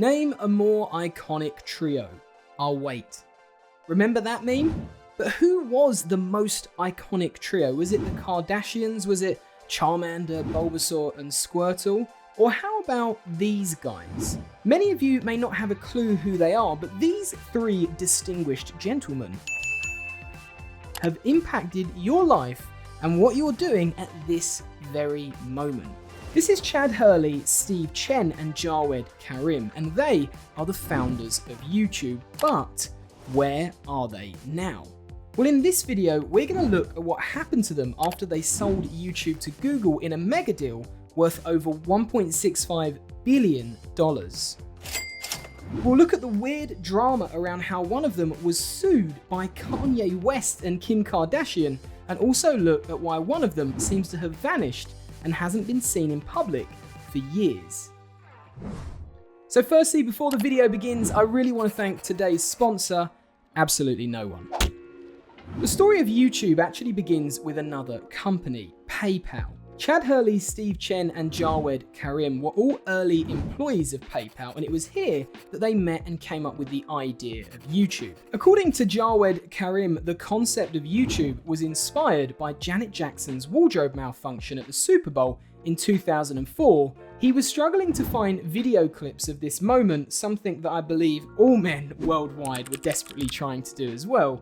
Name a more iconic trio. I'll wait. Remember that meme? But who was the most iconic trio? Was it the Kardashians? Was it Charmander, Bulbasaur, and Squirtle? Or how about these guys? Many of you may not have a clue who they are, but these three distinguished gentlemen have impacted your life and what you're doing at this very moment. This is Chad Hurley, Steve Chen, and Jawed Karim, and they are the founders of YouTube. But where are they now? Well, in this video, we're going to look at what happened to them after they sold YouTube to Google in a mega deal worth over $1.65 billion. We'll look at the weird drama around how one of them was sued by Kanye West and Kim Kardashian, and also look at why one of them seems to have vanished and hasn't been seen in public for years. So firstly, before the video begins, I really want to thank today's sponsor, absolutely no one. The story of YouTube actually begins with another company, PayPal. Chad Hurley, Steve Chen, and Jawed Karim were all early employees of PayPal, and it was here that they met and came up with the idea of YouTube. According to Jawed Karim, the concept of YouTube was inspired by Janet Jackson's wardrobe malfunction at the Super Bowl in 2004. He was struggling to find video clips of this moment, something that I believe all men worldwide were desperately trying to do as well.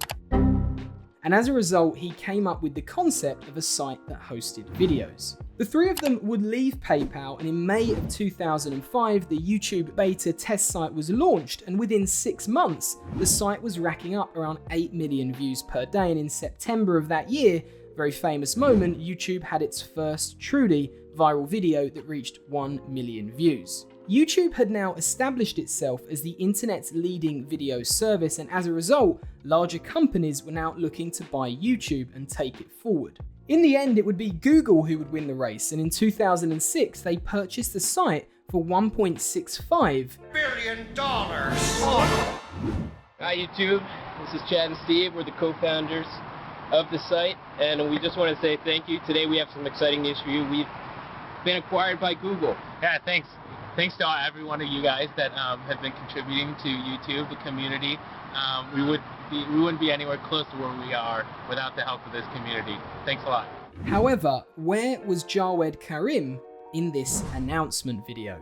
And as a result, he came up with the concept of a site that hosted videos. The three of them would leave PayPal, and in May of 2005, the YouTube beta test site was launched, and within 6 months, the site was racking up around 8 million views per day, and in September of that year, very famous moment, YouTube had its first truly viral video that reached 1 million views. YouTube had now established itself as the internet's leading video service, and as a result, larger companies were now looking to buy YouTube and take it forward. In the end, it would be Google who would win the race, and in 2006, they purchased the site for $1.65 billion. Hi YouTube, this is Chad and Steve. We're the co-founders of the site, and we just want to say thank you. Today we have some exciting news for you. We've been acquired by Google. Yeah, thanks. Thanks to every one of you guys that have been contributing to YouTube, the community. We wouldn't be anywhere close to where we are without the help of this community. Thanks a lot. However, where was Jawed Karim in this announcement video?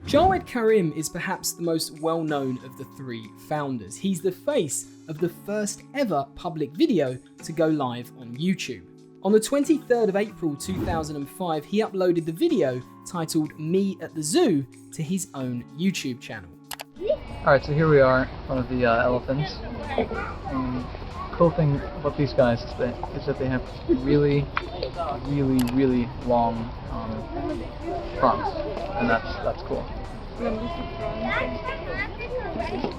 Jawed Karim is perhaps the most well-known of the three founders. He's the face of the first ever public video to go live on YouTube. On the 23rd of April 2005, he uploaded the video titled Me at the Zoo to his own YouTube channel. Alright, so here we are in front of the elephants. The cool thing about these guys is that they have really long fronts, and that's cool.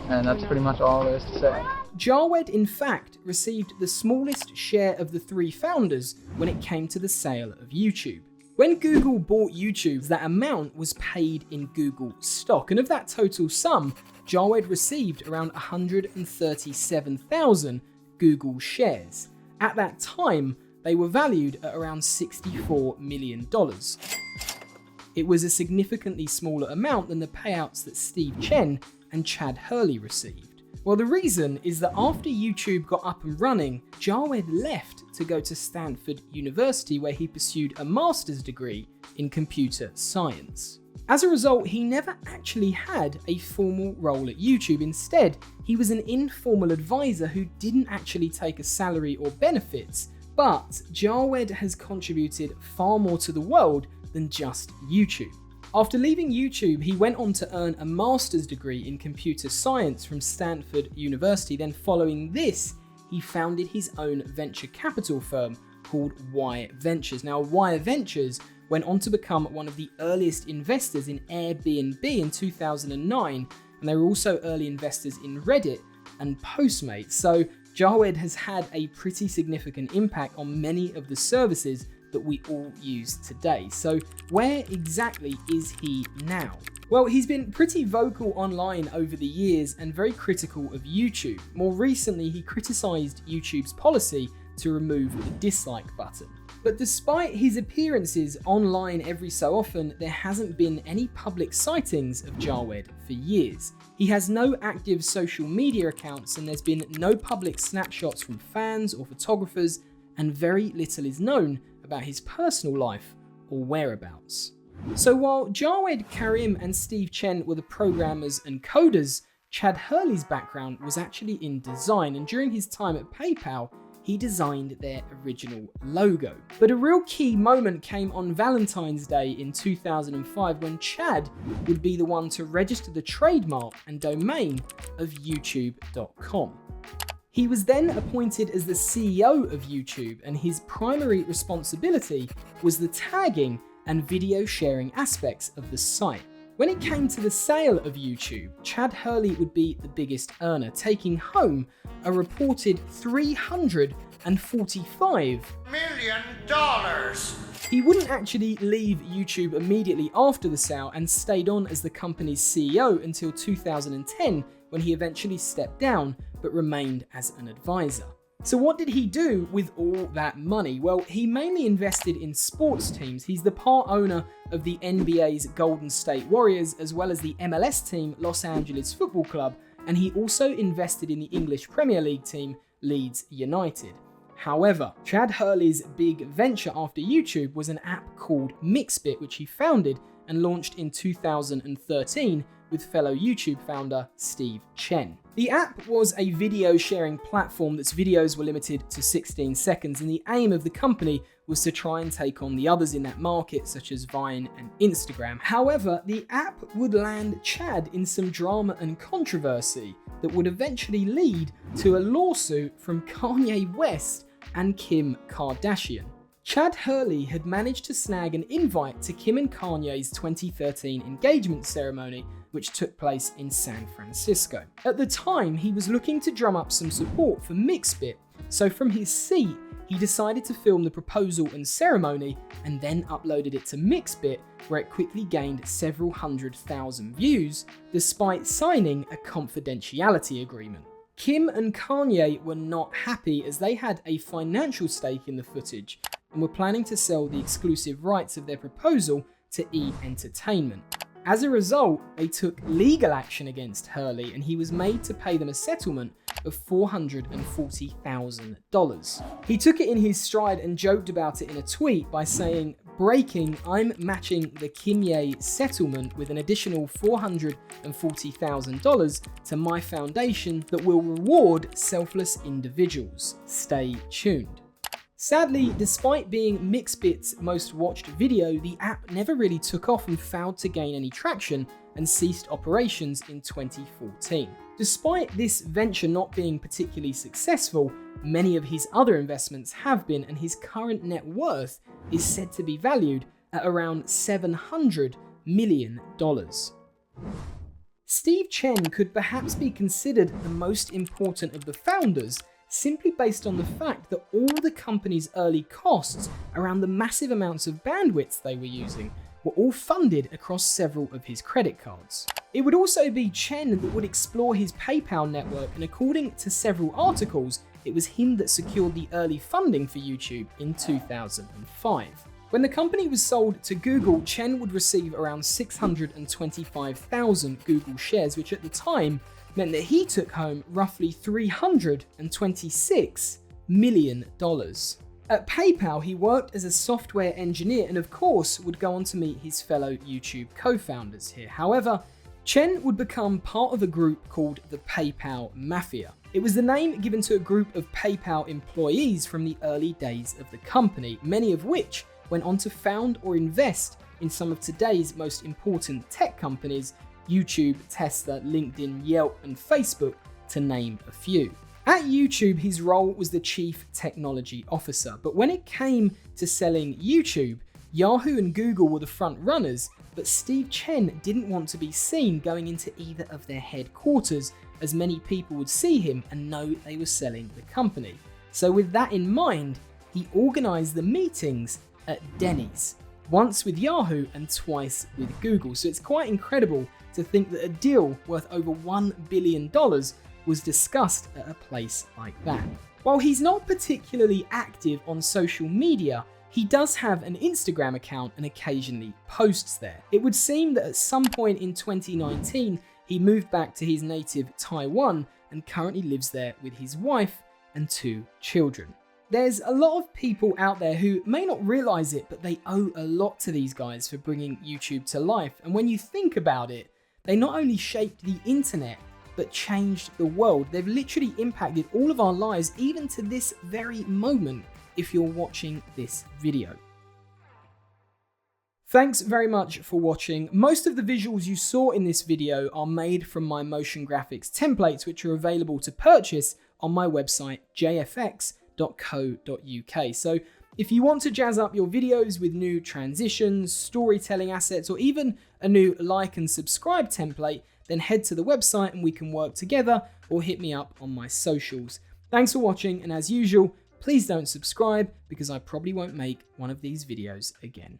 And that's pretty much all there is to say. Jawed, in fact, received the smallest share of the three founders when it came to the sale of YouTube. When Google bought YouTube, that amount was paid in Google stock, and of that total sum, Jawed received around 137,000 Google shares. At that time, they were valued at around $64 million. It was a significantly smaller amount than the payouts that Steve Chen and Chad Hurley received. Well, the reason is that after YouTube got up and running, Jawed left to go to Stanford University, where he pursued a master's degree in computer science. As a result, he never actually had a formal role at YouTube. Instead, he was an informal advisor who didn't actually take a salary or benefits, but Jawed has contributed far more to the world than just YouTube. After leaving YouTube, he went on to earn a master's degree in computer science from Stanford University. Then following this, he founded his own venture capital firm called Y Ventures. Now, Y Ventures went on to become one of the earliest investors in Airbnb in 2009, and they were also early investors in Reddit and Postmates. So Jawed has had a pretty significant impact on many of the services that we all use today. So where exactly is he now? Well, he's been pretty vocal online over the years and very critical of YouTube. More recently, he criticized YouTube's policy to remove the dislike button. But despite his appearances online every so often, there hasn't been any public sightings of Jawed for years. He has no active social media accounts, and there's been no public snapshots from fans or photographers, and very little is known about his personal life or whereabouts. So while Jawed, Karim and Steve Chen were the programmers and coders, Chad Hurley's background was actually in design, and during his time at PayPal, he designed their original logo. But a real key moment came on Valentine's Day in 2005 when Chad would be the one to register the trademark and domain of YouTube.com. He was then appointed as the CEO of YouTube, and his primary responsibility was the tagging and video sharing aspects of the site. When it came to the sale of YouTube, Chad Hurley would be the biggest earner, taking home a reported $345 million. He wouldn't actually leave YouTube immediately after the sale and stayed on as the company's CEO until 2010, when he eventually stepped down but remained as an advisor. So what did he do with all that money? Well, he mainly invested in sports teams. He's the part owner of the NBA's Golden State Warriors, as well as the MLS team Los Angeles Football Club, and he also invested in the English Premier League team Leeds United. However, Chad Hurley's big venture after YouTube was an app called MixBit, which he founded and launched in 2013 with fellow YouTube founder Steve Chen. The app was a video sharing platform that's videos were limited to 16 seconds, and the aim of the company was to try and take on the others in that market, such as Vine and Instagram. However, the app would land Chad in some drama and controversy that would eventually lead to a lawsuit from Kanye West and Kim Kardashian. Chad Hurley had managed to snag an invite to Kim and Kanye's 2013 engagement ceremony, which took place in San Francisco. At the time, he was looking to drum up some support for MixBit, so from his seat, he decided to film the proposal and ceremony and then uploaded it to MixBit, where it quickly gained several 100,000 views, despite signing a confidentiality agreement. Kim and Kanye were not happy, as they had a financial stake in the footage and were planning to sell the exclusive rights of their proposal to E! Entertainment. As a result, they took legal action against Hurley, and he was made to pay them a settlement of $440,000. He took it in his stride and joked about it in a tweet by saying, "Breaking, I'm matching the Kimye settlement with an additional $440,000 to my foundation that will reward selfless individuals. Stay tuned." Sadly, despite being MixBit's most watched video, the app never really took off and failed to gain any traction and ceased operations in 2014. Despite this venture not being particularly successful, many of his other investments have been, and his current net worth is said to be valued at around $700 million. Steve Chen could perhaps be considered the most important of the founders, simply based on the fact that all the company's early costs around the massive amounts of bandwidth they were using were all funded across several of his credit cards. It would also be Chen that would explore his PayPal network, and according to several articles, it was him that secured the early funding for YouTube in 2005. When the company was sold to Google, Chen would receive around 625,000 Google shares, which at the time meant that he took home roughly $326 million. At PayPal, he worked as a software engineer and of course would go on to meet his fellow YouTube co-founders here. However, Chen would become part of a group called the PayPal Mafia. It was the name given to a group of PayPal employees from the early days of the company, many of which went on to found or invest in some of today's most important tech companies: YouTube, Tesla, LinkedIn, Yelp, and Facebook, to name a few. At YouTube, his role was the Chief Technology Officer, but when it came to selling YouTube, Yahoo and Google were the front runners, but Steve Chen didn't want to be seen going into either of their headquarters, as many people would see him and know they were selling the company. So with that in mind, he organized the meetings at Denny's, once with Yahoo and twice with Google. So it's quite incredible to think that a deal worth over $1 billion was discussed at a place like that. While he's not particularly active on social media, He does have an Instagram account and occasionally posts there. It would seem that at some point in 2019, he moved back to his native Taiwan and currently lives there with his wife and 2 children. There's a lot of people out there who may not realize it, but they owe a lot to these guys for bringing YouTube to life. And when you think about it, they not only shaped the internet, but changed the world. They've literally impacted all of our lives, even to this very moment, if you're watching this video. Thanks very much for watching. Most of the visuals you saw in this video are made from my motion graphics templates, which are available to purchase on my website, jfx.co.uk. So if you want to jazz up your videos with new transitions, storytelling assets, or even a new like and subscribe template, then head to the website and we can work together, or hit me up on my socials. Thanks for watching, and as usual, please don't subscribe because I probably won't make one of these videos again.